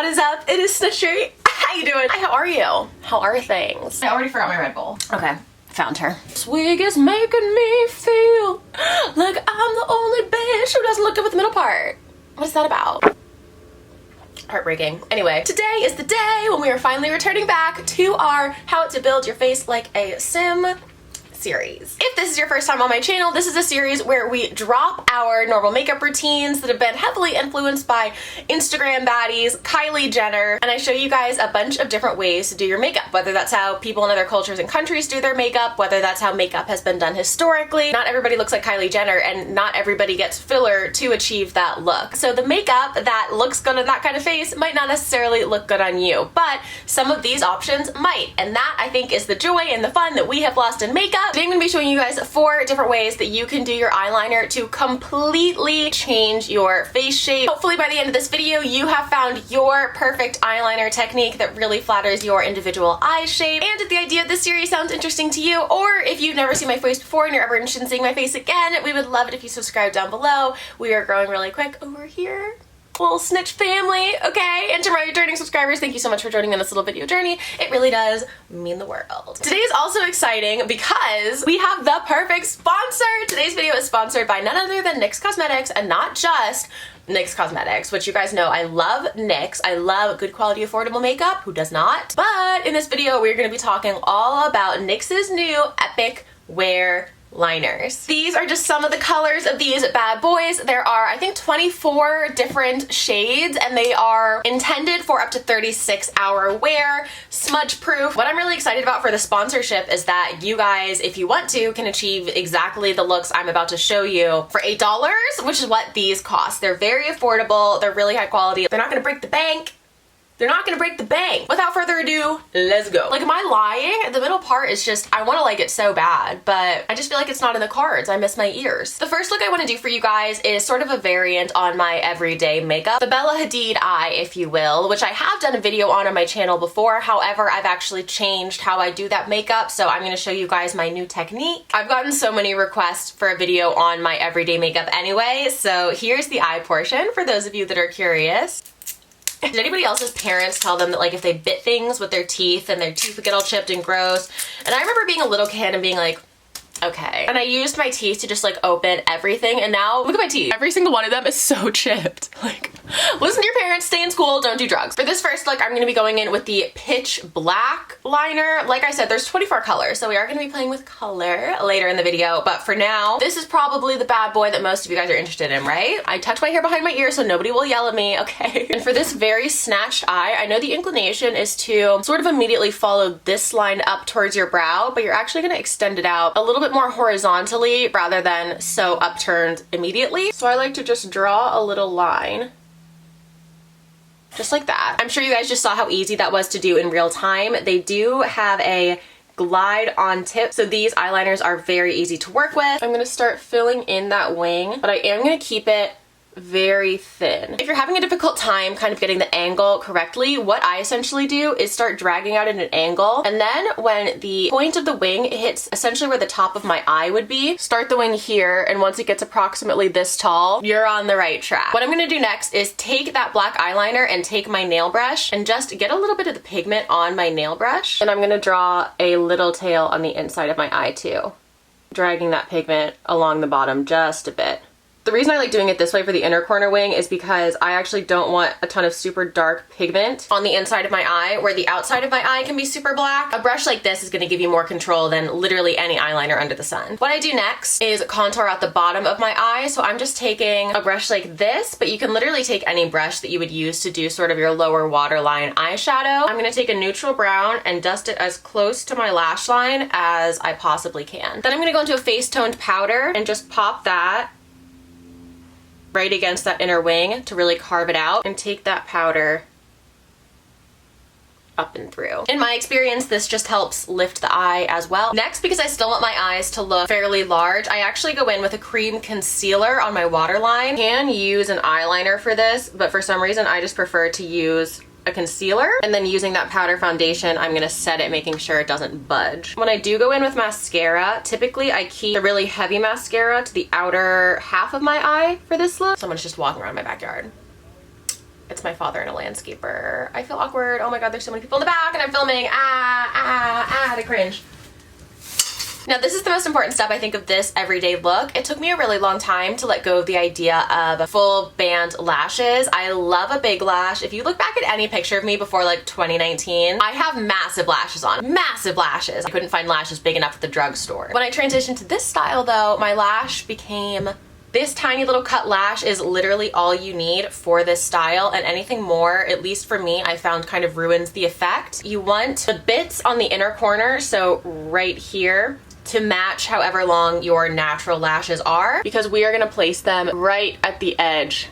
What is up? It is Snitchery. How you doing? How are you? How are things? I already forgot my Red Bull. Okay, found her. This wig is making me feel like I'm the only bitch who doesn't look good with the middle part. What is that about? Heartbreaking. Anyway, today is the day when we are finally returning back to our How to Build Your Face Like a Sim series. If this is your first time on my channel, this is a series where we drop our normal makeup routines that have been heavily influenced by Instagram baddies, Kylie Jenner, and I show you guys a bunch of different ways to do your makeup, whether that's how people in other cultures and countries do their makeup, whether that's how makeup has been done historically. Not everybody looks like Kylie Jenner, and not everybody gets filler to achieve that look. So the makeup that looks good on that kind of face might not necessarily look good on you, but some of these options might, and that I think is the joy and the fun that we have lost in makeup. Today I'm going to be showing you guys 4 different ways that you can do your eyeliner to completely change your face shape. Hopefully by the end of this video you have found your perfect eyeliner technique that really flatters your individual eye shape. And if the idea of this series sounds interesting to you, or if you've never seen my face before and you're ever interested in seeing my face again, we would love it if you subscribe down below. We are growing really quick over here. Little snitch family, okay? And to my returning subscribers, thank you so much for joining me on this little video journey. It really does mean the world. Today is also exciting because we have the perfect sponsor. Today's video is sponsored by none other than NYX Cosmetics, and not just NYX Cosmetics, which you guys know I love NYX. I love good quality affordable makeup. Who does not? But in this video, we're gonna be talking all about NYX's new Epic Wear liners. These are just some of the colors of these bad boys. There are, I think, 24 different shades, and they are intended for up to 36-hour wear, smudge proof. What I'm really excited about for the sponsorship is that you guys, if you want to, can achieve exactly the looks I'm about to show you for $8, which is what these cost. They're very affordable, they're really high quality, they're not gonna break the bank. They're not gonna break the bank. Without further ado, let's go. Like, am I lying? The middle part is just, I wanna like it so bad, but I just feel like it's not in the cards. I miss my ears. The first look I wanna do for you guys is sort of a variant on my everyday makeup. The Bella Hadid eye, if you will, which I have done a video on my channel before. However, I've actually changed how I do that makeup, so I'm gonna show you guys my new technique. I've gotten so many requests for a video on my everyday makeup anyway, so here's the eye portion for those of you that are curious. Did anybody else's parents tell them that, like, if they bit things with their teeth and their teeth would get all chipped and gross? And I remember being a little kid and being like, okay. And I used my teeth to just like open everything, and now look at my teeth. Every single one of them is so chipped. Like, listen to your parents, stay in school, don't do drugs. For this first look, I'm gonna be going in with the Pitch Black liner. Like I said, there's 24 colors, so we are gonna be playing with color later in the video, but for now, this is probably the bad boy that most of you guys are interested in, right? I tucked my hair behind my ear so nobody will yell at me, okay? And for this very snatched eye, I know the inclination is to sort of immediately follow this line up towards your brow, but you're actually gonna extend it out a little bit more horizontally rather than so upturned immediately. So I like to just draw a little line. Just like that. I'm sure you guys just saw how easy that was to do in real time. They do have a glide on tip, so these eyeliners are very easy to work with. I'm gonna start filling in that wing, but I am gonna keep it very thin. If you're having a difficult time kind of getting the angle correctly, what I essentially do is start dragging out at an angle, and then when the point of the wing hits essentially where the top of my eye would be, start the wing here, and once it gets approximately this tall, you're on the right track. What I'm gonna do next is take that black eyeliner and take my nail brush and just get a little bit of the pigment on my nail brush, and I'm gonna draw a little tail on the inside of my eye too, dragging that pigment along the bottom just a bit. The reason I like doing it this way for the inner corner wing is because I actually don't want a ton of super dark pigment on the inside of my eye, where the outside of my eye can be super black. A brush like this is going to give you more control than literally any eyeliner under the sun. What I do next is contour out the bottom of my eye, so I'm just taking a brush like this, but you can literally take any brush that you would use to do sort of your lower waterline eyeshadow. I'm going to take a neutral brown and dust it as close to my lash line as I possibly can. Then I'm going to go into a face toned powder and just pop that right against that inner wing to really carve it out, and take that powder up and through. In my experience, this just helps lift the eye as well. Next, because I still want my eyes to look fairly large, I actually go in with a cream concealer on my waterline. You can use an eyeliner for this, but for some reason I just prefer to use a concealer, and then using that powder foundation, I'm gonna set it, making sure it doesn't budge. When I do go in with mascara, typically I keep a really heavy mascara to the outer half of my eye for this look. Someone's just walking around my backyard. It's my father and a landscaper. I feel awkward. Oh my god, there's so many people in the back and I'm filming. The cringe. Now this is the most important step I think of this everyday look. It took me a really long time to let go of the idea of full band lashes. I love a big lash. If you look back at any picture of me before like 2019, I have massive lashes on. Massive lashes. I couldn't find lashes big enough at the drugstore. When I transitioned to this style though, my lash became this tiny little cut lash is literally all you need for this style, and anything more, at least for me, I found kind of ruins the effect. You want the bits on the inner corner, so right here, to match however long your natural lashes are, because we are gonna place them right at the edge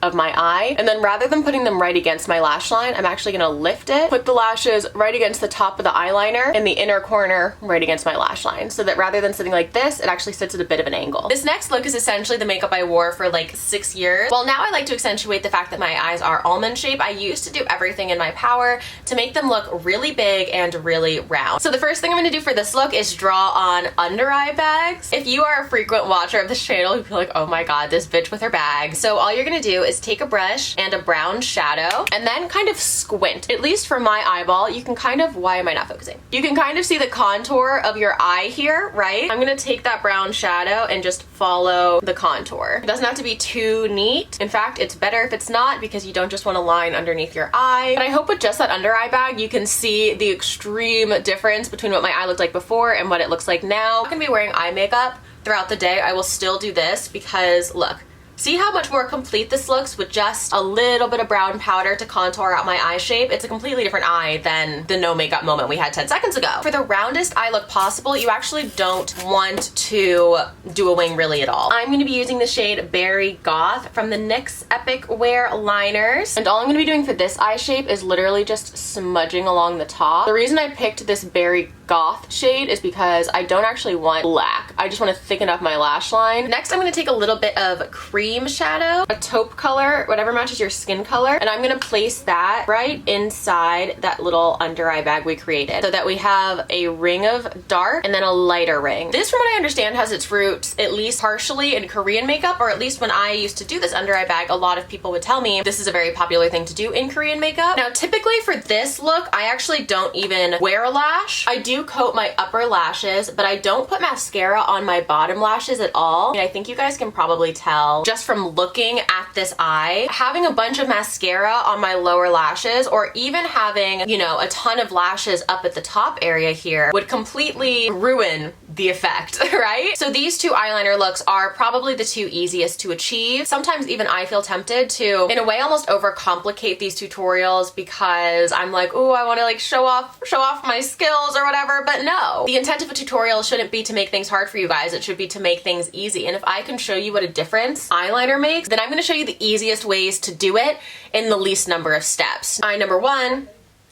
of my eye. And then rather than putting them right against my lash line, I'm actually gonna lift it, put the lashes right against the top of the eyeliner and the inner corner right against my lash line, so that rather than sitting like this, it actually sits at a bit of an angle. This next look is essentially the makeup I wore for like 6 years. Well, now I like to accentuate the fact that my eyes are almond shape. I used to do everything in my power to make them look really big and really round. So the first thing I'm gonna do for this look is draw on under eye bags. If you are a frequent watcher of this channel, you'll be like, oh my god, this bitch with her bag. So all you're gonna do is take a brush and a brown shadow and then kind of squint. At least for my eyeball, you can kind of, why am I not focusing? You can kind of see the contour of your eye here, right? I'm gonna take that brown shadow and just follow the contour. It doesn't have to be too neat. In fact, it's better if it's not, because you don't just want a line underneath your eye. But I hope with just that under eye bag, you can see the extreme difference between what my eye looked like before and what it looks like now. I'm gonna be wearing eye makeup throughout the day. I will still do this because look, see how much more complete this looks with just a little bit of brown powder to contour out my eye shape? It's a completely different eye than the no makeup moment we had 10 seconds ago. For the roundest eye look possible, you actually don't want to do a wing really at all. I'm gonna be using the shade Berry Goth from the NYX Epic Wear Liners. And all I'm gonna be doing for this eye shape is literally just smudging along the top. The reason I picked this Berry Goth shade is because I don't actually want black. I just want to thicken up my lash line. Next, I'm going to take a little bit of cream shadow, a taupe color, whatever matches your skin color, and I'm going to place that right inside that little under eye bag we created so that we have a ring of dark and then a lighter ring. This, from what I understand, has its roots at least partially in Korean makeup, or at least when I used to do this under eye bag, a lot of people would tell me this is a very popular thing to do in Korean makeup. Now, typically for this look, I actually don't even wear a lash. I do coat my upper lashes, but I don't put mascara on my bottom lashes at all. And I think you guys can probably tell just from looking at this eye. Having a bunch of mascara on my lower lashes, or even having, you know, a ton of lashes up at the top area here, would completely ruin the effect, right? So these two eyeliner looks are probably the two easiest to achieve. Sometimes even I feel tempted to, in a way, almost overcomplicate these tutorials because I'm like, ooh, I want to like show off my skills or whatever. But no, the intent of a tutorial shouldn't be to make things hard for you guys. It should be to make things easy. And if I can show you what a difference eyeliner makes, then I'm going to show you the easiest ways to do it in the least number of steps. Eye number one,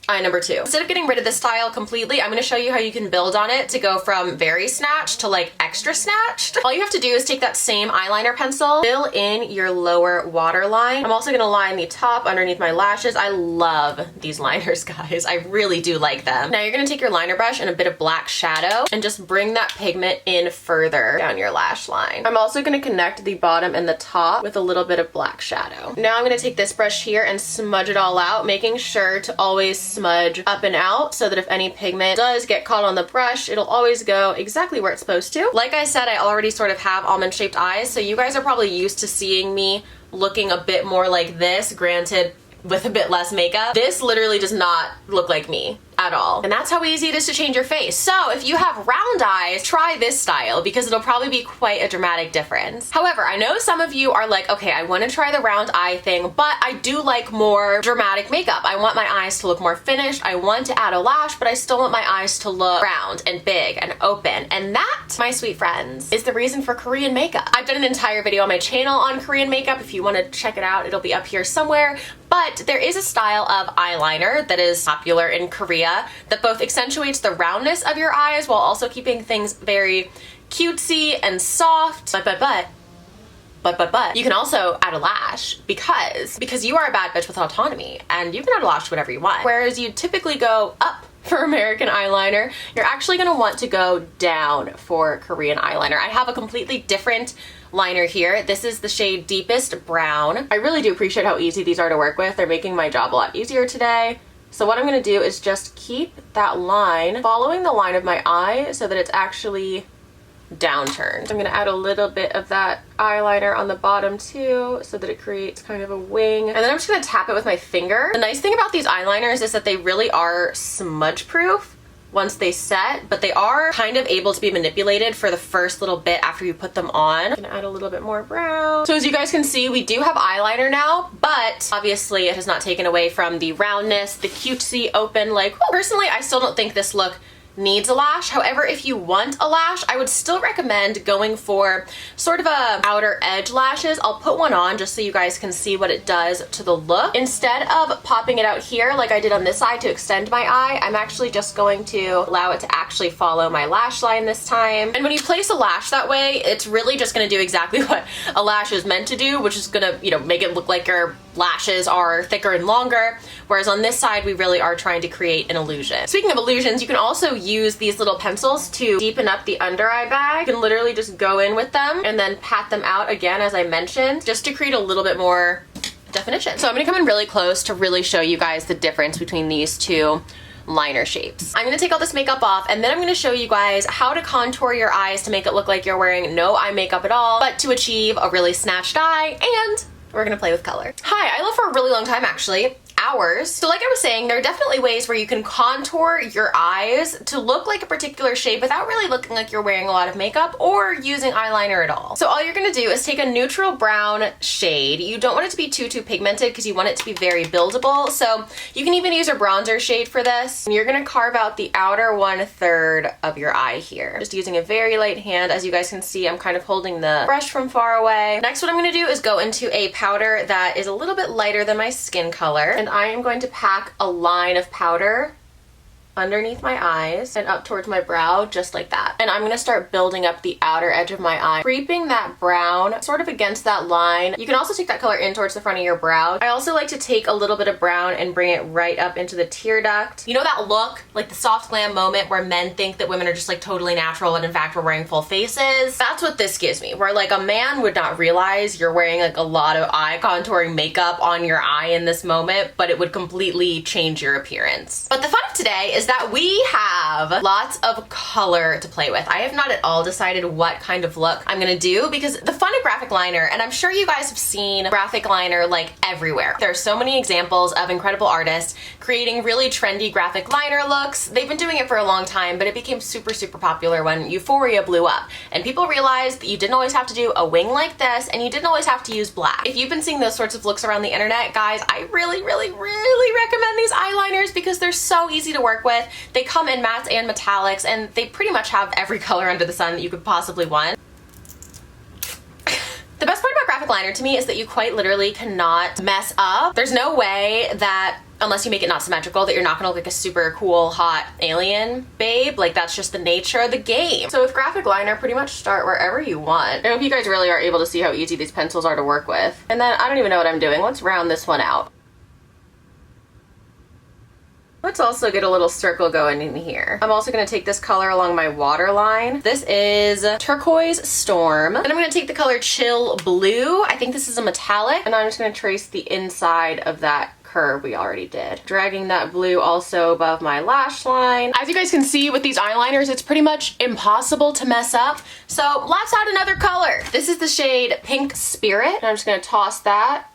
eye number two. Instead of getting rid of this style completely, I'm going to show you how you can build on it to go from very snatched to like extra snatched. All you have to do is take that same eyeliner pencil, fill in your lower waterline. I'm also going to line the top underneath my lashes. I love these liners, guys. I really do like them. Now you're going to take your liner brush and a bit of black shadow and just bring that pigment in further down your lash line. I'm also going to connect the bottom and the top with a little bit of black shadow. Now I'm going to take this brush here and smudge it all out, making sure to always smudge up and out so that if any pigment does get caught on the brush, it'll always go exactly where it's supposed to. Like I said, I already sort of have almond shaped eyes, so you guys are probably used to seeing me looking a bit more like this, granted with a bit less makeup. This literally does not look like me at all. And that's how easy it is to change your face. So if you have round eyes, try this style because it'll probably be quite a dramatic difference. However, I know some of you are like, okay, I want to try the round eye thing, but I do like more dramatic makeup. I want my eyes to look more finished. I want to add a lash, but I still want my eyes to look round and big and open. And that, my sweet friends, is the reason for Korean makeup. I've done an entire video on my channel on Korean makeup. If you want to check it out, it'll be up here somewhere. But there is a style of eyeliner that is popular in Korea that both accentuates the roundness of your eyes while also keeping things very cutesy and soft. But you can also add a lash because you are a bad bitch with autonomy and you can add a lash to whatever you want. Whereas you typically go up for American eyeliner, you're actually going to want to go down for Korean eyeliner. I have a completely different liner here. This is the shade Deepest Brown. I really do appreciate how easy these are to work with. They're making my job a lot easier today. So what I'm gonna do is just keep that line following the line of my eye so that it's actually downturned. I'm gonna add a little bit of that eyeliner on the bottom too so that it creates kind of a wing. And then I'm just gonna tap it with my finger. The nice thing about these eyeliners is that they really are smudge proof once they set, but they are kind of able to be manipulated for the first little bit after you put them on. I'm gonna add a little bit more brown. So as you guys can see, we do have eyeliner now, but obviously it has not taken away from the roundness, the cutesy open, like, well, personally, I still don't think this look needs a lash. However, if you want a lash, I would still recommend going for sort of a outer edge lashes. I'll put one on just so you guys can see what it does to the look. Instead of popping it out here like I did on this side to extend my eye, I'm actually just going to allow it to actually follow my lash line this time. And when you place a lash that way, it's really just gonna do exactly what a lash is meant to do, which is gonna, you know, make it look like your lashes are thicker and longer. Whereas on this side, we really are trying to create an illusion. Speaking of illusions, you can also use these little pencils to deepen up the under eye bag. You can literally just go in with them and then pat them out again, as I mentioned, just to create a little bit more definition. So I'm gonna come in really close to really show you guys the difference between these two liner shapes. I'm gonna take all this makeup off and then I'm gonna show you guys how to contour your eyes to make it look like you're wearing no eye makeup at all, but to achieve a really snatched eye, and we're gonna play with color. Hi, I lived for a really long time actually. Hours. So like I was saying, there are definitely ways where you can contour your eyes to look like a particular shape without really looking like you're wearing a lot of makeup or using eyeliner at all. So all you're gonna do is take a neutral brown shade. You don't want it to be too pigmented because you want it to be very buildable. So you can even use a bronzer shade for this. And you're gonna carve out the outer 1/3 of your eye here. Just using a very light hand. As you guys can see, I'm kind of holding the brush from far away. Next, what I'm gonna do is go into a powder that is a little bit lighter than my skin color. And I am going to pack a line of powder underneath my eyes and up towards my brow, just like that. And I'm gonna start building up the outer edge of my eye, creeping that brown sort of against that line. You can also take that color in towards the front of your brow. I also like to take a little bit of brown and bring it right up into the tear duct. You know that look, like the soft glam moment where men think that women are just like totally natural and in fact we're wearing full faces? That's what this gives me, where like a man would not realize you're wearing like a lot of eye contouring makeup on your eye in this moment, but it would completely change your appearance. But the fun of today is that we have lots of color to play with. I have not at all decided what kind of look I'm gonna do, because the fun of graphic liner, and I'm sure you guys have seen graphic liner like everywhere. There are so many examples of incredible artists creating really trendy graphic liner looks. They've been doing it for a long time, but it became super popular when Euphoria blew up. And people realized that you didn't always have to do a wing like this, and you didn't always have to use black. If you've been seeing those sorts of looks around the internet, guys, I really recommend these eyeliners because they're so easy to work with. They come in mattes and metallics, and they pretty much have every color under the sun that you could possibly want. The best part about graphic liner to me is that you quite literally cannot mess up. There's no way that, unless you make it not symmetrical, that you're not gonna look like a super cool, hot alien babe. Like, that's just the nature of the game. So with graphic liner, pretty much start wherever you want. I hope you guys really are able to see how easy these pencils are to work with. And then, I don't even know what I'm doing. Let's round this one out. Let's also get a little circle going in here. I'm also gonna take this color along my waterline. This is Turquoise Storm. And I'm gonna take the color Chill Blue. I think this is a metallic. And I'm just gonna trace the inside of that curve we already did. Dragging that blue also above my lash line. As you guys can see with these eyeliners, it's pretty much impossible to mess up. So let's add another color. This is the shade Pink Spirit. And I'm just gonna toss that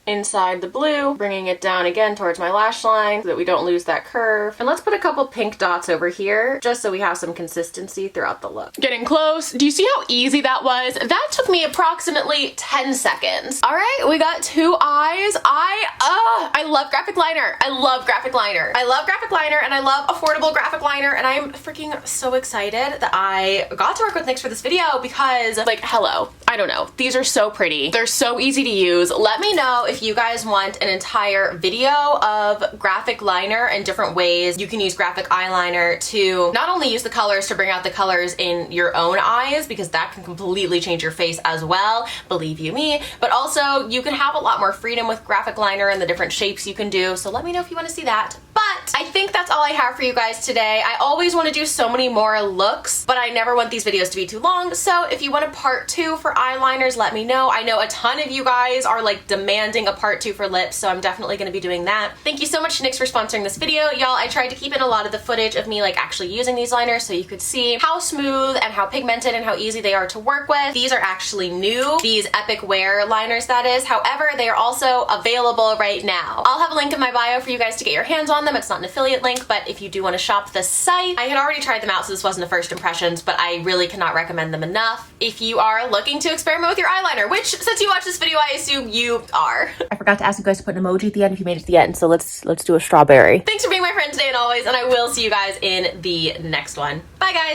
inside the blue, bringing it down again towards my lash line so that we don't lose that curve. And let's put a couple pink dots over here just so we have some consistency throughout the look. Getting close. Do you see how easy that was? That took me approximately 10 seconds. All right, we got two eyes. I love graphic liner. I love graphic liner. I love graphic liner, and I love affordable graphic liner, and I'm freaking so excited that I got to work with NYX for this video because, like, hello. I don't know. These are so pretty. They're so easy to use. Let me know if you guys want an entire video of graphic liner and different ways you can use graphic eyeliner to not only use the colors to bring out the colors in your own eyes, because that can completely change your face as well, believe you me, but also you can have a lot more freedom with graphic liner and the different shapes you can do. So let me know if you want to see that. But But I think that's all I have for you guys today. I always want to do so many more looks, but I never want these videos to be too long. So if you want a part 2 for eyeliners, let me know. I know a ton of you guys are like demanding a part 2 for lips, so I'm definitely going to be doing that. Thank you so much to NYX for sponsoring this video. Y'all, I tried to keep in a lot of the footage of me like actually using these liners so you could see how smooth and how pigmented and how easy they are to work with. These are actually new, these Epic Wear liners that is. However, they are also available right now. I'll have a link in my bio for you guys to get your hands on them. It's not an affiliate link, but if you do want to shop the site, I had already tried them out, so this wasn't a first impressions, but I really cannot recommend them enough if you are looking to experiment with your eyeliner, which since you watched this video, I assume you are. I forgot to ask you guys to put an emoji at the end if you made it to the end, so let's do a strawberry. Thanks for being my friend today and always, and I will see you guys in the next one. Bye guys!